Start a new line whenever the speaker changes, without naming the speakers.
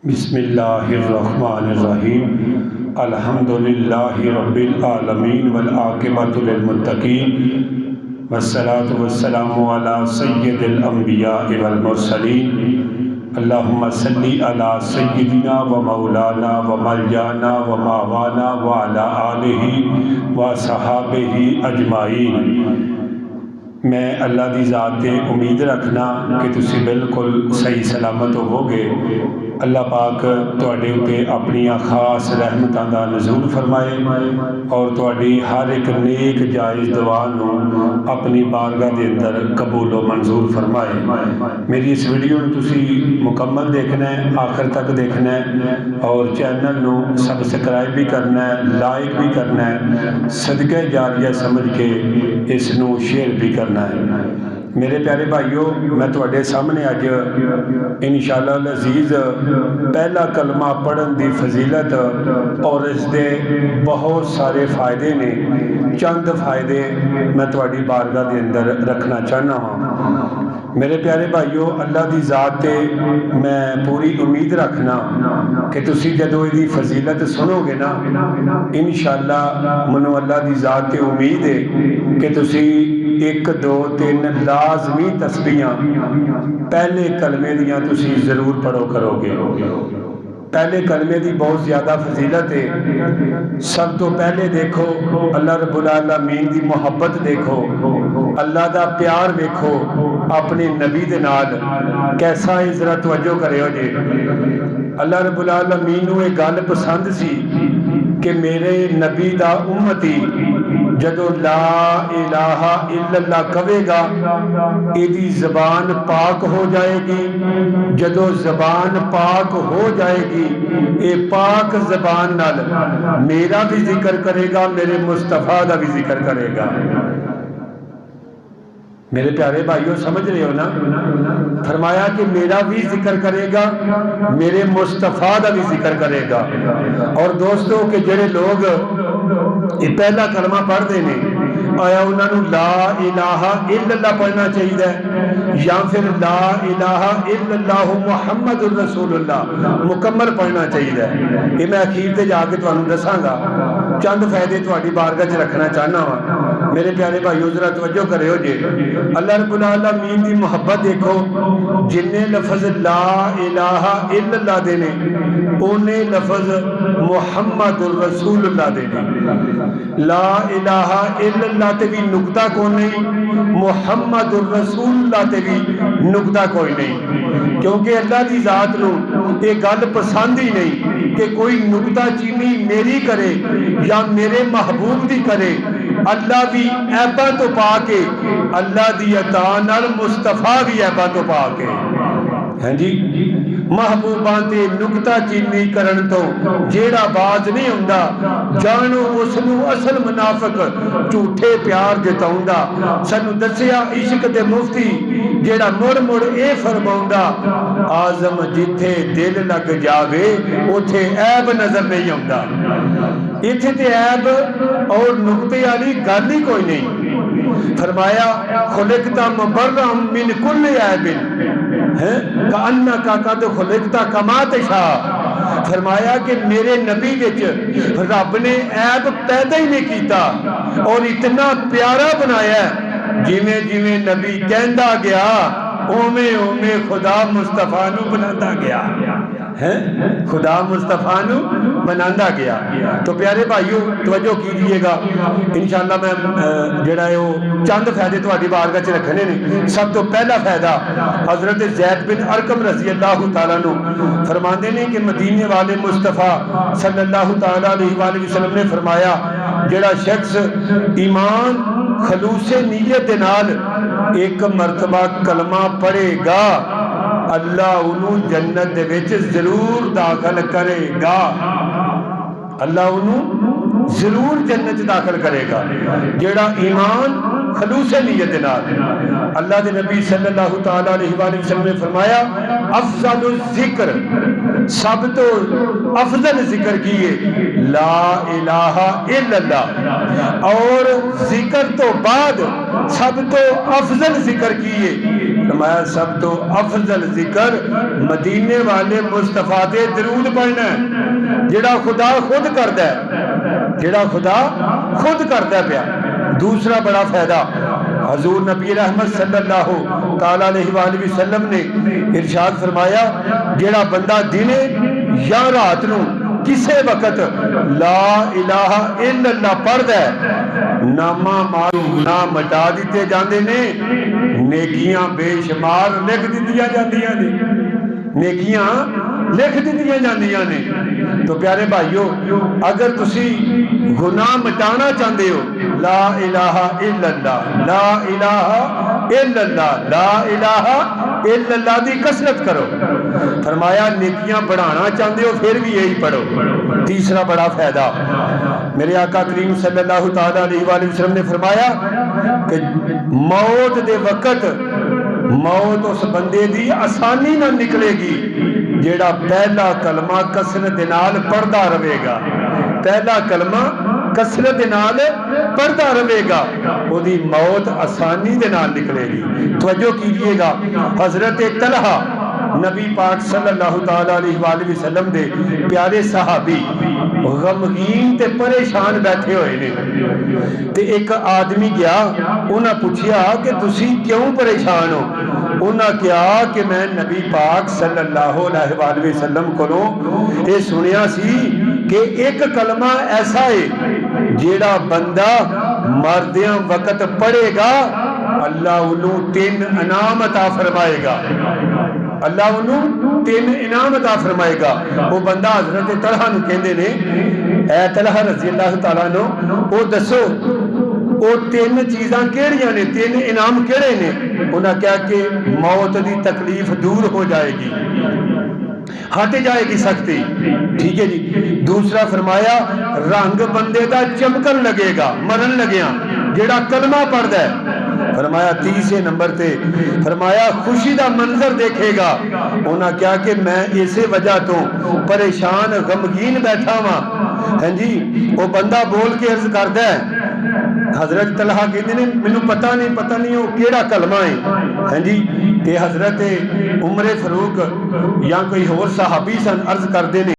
بسم اللہ الرحمن الرحیم الحمدللہ رب العالمین والعاقبۃ للمتقین والصلاة والسلام علی سید الانبیاء والمرسلین اللہم صلی علی سیدنا و مولانا و ملجانا و ماوانا وعلی آلہ و صحابہ اجمعین۔ میں اللہ دی ذات تے امید رکھنا کہ تسی بالکل صحیح سلامت ہوگے۔ اللہ پاک تواڈے اُتے اپنی خاص رحمتاں دا نزول فرمائے اور تواڈی ہر ایک نیک جائز دعا نو اپنی بارگاہ دے اندر قبول و منظور فرمائے۔ میری اس ویڈیو نو تسی مکمل دیکھنا ہے، آخر تک دیکھنا ہے اور چینل نو سبسکرائب بھی کرنا ہے، لائک بھی کرنا ہے، صدقہ جاریہ سمجھ کے اس نو شیئر بھی کرنا ہے۔ میرے پیارے بھائیو، میں تواڈے سامنے اج انشاءاللہ العزیز پہلا کلمہ پڑھن دی فضیلت اور اس دے بہت سارے فائدے نے، چند فائدے میں تواڈی بارگاہ دے اندر رکھنا چاہنا ہاں۔ میرے پیارے بھائیو، اللہ دی ذات تے میں پوری امید رکھنا کہ تسی جدو دی فضیلت سنو گے نا، انشاءاللہ منو اللہ دی ذات تے امید ہے کہ تسی 1 2 3 لازمی تسبیحاں پہلے کلمے دیاں تسی ضرور پڑھو کرو گے۔ پہلے کلمے دی بہت زیادہ فضیلت ہے۔ سب تو پہلے دیکھو اللہ رب العالمین دی محبت دیکھو، اللہ دا پیار دیکھو اپنے نبی دے نال کیسا ہے، ذرا توجہ کرے ہو جی۔ اللہ رب العالمین نو ایک گل پسند سی کہ میرے نبی دا امتی جدو لا الہ الا اللہ کہے گا ایدی زبان پاک ہو جائے گی۔ جدو زبان پاک ہو جائے گی، اے پاک زبان نال میرا بھی ذکر کرے گا، میرے مصطفیٰ دا بھی ذکر کرے گا۔ میرے پیارے بھائیوں سمجھ رہے ہو نا؟ فرمایا کہ میرا بھی ذکر کرے گا، میرے مصطفیٰ دا بھی ذکر کرے گا۔ اور دوستو کہ جڑے لوگ یہ پہلا کلمہ پڑھ دے نے، آیا انہوں نے لا الہ الا اللہ پڑھنا چاہیے یا پھر لا الہ الا اللہ محمد الرسول اللہ مکمل پڑھنا چاہیے؟ یہ میں اخیر تے جا کے تمہیں دساں گا، چند فائدے تہاڈی بارگاہ چ رکھنا چاہنا ہاں۔ میرے پیارے بھائیو ذرا توجہ کرے ہو جی۔ اللہ رب العالمین دی محبت دیکھو، جن لفظ لا الہ الا اللہ دے نے اونے لفظ محمد الرسول اللہ دے نے۔ لا الہ الا اللہ تے بھی نقطہ کوئی نہیں، محمد الرسول اللہ تے بھی نقطہ کوئی نہیں، کیونکہ اللہ دی ذات نو یہ گل پسند ہی نہیں کہ کوئی نقطہ چینی میری کرے یا میرے محبوب دی کرے۔ اللہ بھی عیباں تو پا کے، اللہ دی عطا نال مصطفیٰ بھی عیباں تو پا کے، ہیں جی محبوباں تے نقطہ چینی کرن تو جیڑا باز نہیں ہوندا، جانو اس نو اصل منافق جھوٹے پیار جتاوندا۔ سانو دسیا عشق دے مفتی جیڑا مڑ مڑ اے فرماوندا، آزم جتھے دل لگ جاوے اوتھے عیب نظر نہیں آوندا۔ ایتھے تے عیب اور نقطے والی گل ہی کوئی نہیں۔ فرمایا خلقتا مبرم من کل عیب کأنک قد خلقت کما تشاء۔ فرمایا کہ میرے نبی وچ رب نے عیب پیدا ہی نہیں کیتا اور اتنا پیارا بنایا ہے، جویں جویں نبی کہندا گیا اوویں اوویں خدا مصطفیٰ نو بناتا گیا، خدا مصطفیٰ نو بناتا گیا۔ تو پیارے بھائیو توجہ کیجئے گا، انشاءاللہ میں جڑا ہے وہ چند فائدے تہاڈی بارگاہ چ رکھنے نے۔ سب تو پہلا فائدہ حضرت زید بن ارقم رضی اللہ تعالیٰ عنہ فرماندے نے کہ مدینے والے مصطفیٰ صلی اللہ تعالیٰ علیہ وآلہ وسلم نے فرمایا جڑا شخص ایمان خلوص نیت دے نال ایک مرتبہ کلمہ پڑھے گا، اللہ انہوں جنت دے وچ ضرور داخل کرے گا، اللہ انہوں ضرور جنت داخل کرے گا جیڑا ایمان خلوص نیت نال۔ اللہ دے نبی صلی اللہ تعالیٰ علیہ وآلہ وسلم نے فرمایا افضل الذکر، سب تو افضل ذکر کیے لا الہ الا اللہ، اور ذکر تو بعد سب تو افضل ذکر کیے فرمایا سب تو افضل ذکر مدینے والے مصطفیٰ دے درود پڑھنا ہے، جڑا خدا خود کردا ہے، جڑا خدا خود کردا پیا۔ دوسرا بڑا فائدہ حضور نبی رحمت صلی اللہ تعالیٰ علیہ وآلہ وسلم نے ارشاد فرمایا جڑا بندہ دنے یا رات نو کسے وقت لا الہ الا اللہ پڑھدا ہے، نامہ گناہ مٹا دیتے جاندے نے، نیکیاں بے شمار لکھ دتیاں جاندیاں نے، نیکیاں لکھ دتیاں جاندیاں نے۔ تو پیارے بھائیو، اگر تسی گناہ مٹانا چاہتے ہو، لا الہ الا اللہ، لا الہ الا اللہ، لا الہ الا اللہ دی کثرت کرو۔ فرمایا نیکیاں بڑھانا چاہتے ہو پھر بھی یہی پڑھو۔ تیسرا بڑا فائدہ میرے آقا کریم صلی اللہ تعالیٰ علیہ وآلہ وسلم نے فرمایا کہ موت دے وقت موت اس بندے دی آسانی نہ نکلے گی جیڑا پہلا کلمہ کثرت نال پڑھدا رہے گا، پہلا کلمہ کثرت نال پڑھدا رہے گا، وہ دی موت آسانی دے نال نکلے گی۔ توجہ کیجئے گا، حضرت طلحہ نبی پاک صلی اللہ تعالیٰ علیہ وآلہ وسلم دے پیارے صحابی غمگین تے پریشان بیٹھے ہوئے نے، تے ایک آدمی گیا انہاں پوچھیا کہ تسی کیوں پریشان ہو؟ انہاں کہا کہ میں نبی پاک صلی اللہ علیہ وآلہ وسلم کو یہ سنیا سی کہ ایک کلمہ ایسا ہے جیڑا بندہ مردیاں وقت پڑھے گا اللہ انہوں 3 انعام عطا فرمائے گا، اللہ انہوں 3 انعام عطا فرمائے گا۔ وہ بندہ حضرت طلحہ نو کہندے نے اے طلحہ رضی اللہ تعالیٰ نو او دسو او 3 چیزاں کیڑیاں نے، 3 انعام کیڑے نے؟ انہاں کہا کہ موت دی تکلیف دور ہو جائے گی، ہٹ جائے گی سختی، ٹھیک ہے جی۔ دوسرا فرمایا رنگ بندے دا چمکن لگے گا مرن لگیاں جیڑا کلمہ پڑھدا ہے۔ فرمایا تیسرے نمبر تے فرمایا خوشی دا منظر دیکھے گا۔ انہاں کیا کہ میں اسی وجہ تو پریشان غمگین بیٹھا ہاں، ہاں جی۔ وہ بندہ بول کے عرض کردا ہے حضرت طلحہ کہندے نے مینوں پتہ نہیں وہ کیڑا کلمہ ہے، ہاں جی۔ تے حضرت عمر فاروق یا کوئی اور صحابی سن عرض کردے نے